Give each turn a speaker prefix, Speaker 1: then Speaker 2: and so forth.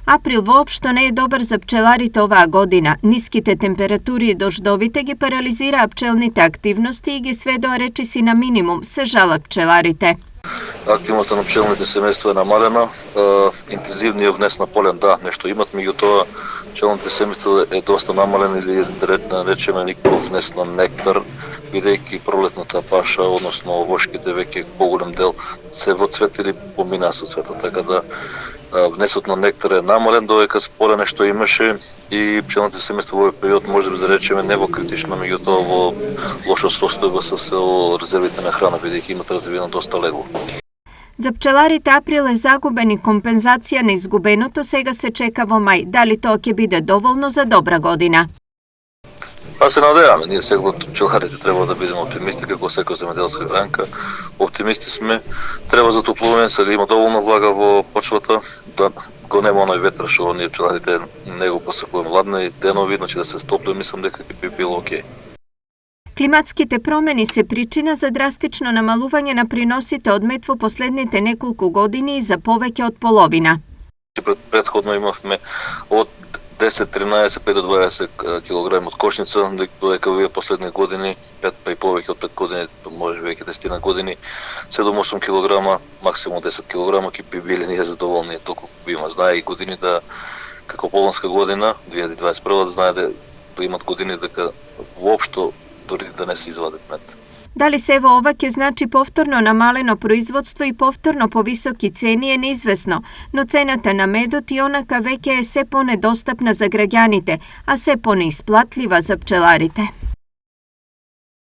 Speaker 1: April воопшто не е добар за пчеларите оваа година. Ниските температури и дождовите ги парализираа пчелните активности и ги сведоа речиси на минимум, се жалат пчеларите.
Speaker 2: Активноста на пчелните семејства е намалена, интензивниот внес на полен, да, нешто имат, меѓутоа пчелните семејства е доста намален или да речеме никаков внес на нектар, бидејќи пролетната паша, односно овошките веќе поголем дел се во цвет или поминаа со цветот, така да внесот на нектар е намален, додека поле нешто имаше и пчелните семејства во овој период може да речеме не во критична, меѓутоа во лоша состојба со резервите на храна, бидејќи имат развиено доста легло.
Speaker 1: За пчеларите април е загубен и компензација на изгубеното сега се чека во мај. Дали тоа ќе биде доволно за добра година?
Speaker 2: Па се надеваме, ние сега од пчеларите треба да бидеме оптимисти како секоја земјоделска гранка. Оптимисти сме, треба затоплување, сега има доволно влага во почвата, да го нема оној ветер што ние пчеларите не го посакуваме ладни денови, значи да се стопли, мислам дека би било окей.
Speaker 1: Климатските промени се причина за драстично намалување на приносите од мед во последните неколку години и за повеќе од половина.
Speaker 2: Претходно имавме од 10, 13, 5 до 20 килограми од кошница, додека овие последни години, 5 па и повеќе од 5 години, може веќе 10 години, 7-8 килограма, максимум 10 килограма ќе би били ние задоволни, толку има. Знае и години да, како полонска година, 2021, знае да имат години дека воопшто дори да не се извадат мед.
Speaker 1: Дали се во ова ќе значи повторно намалено производство и повторно повисоки цени е неизвестно, но цената на медот и онака веќе е се понедостапна за граѓаните, а се понеисплатлива за пчеларите.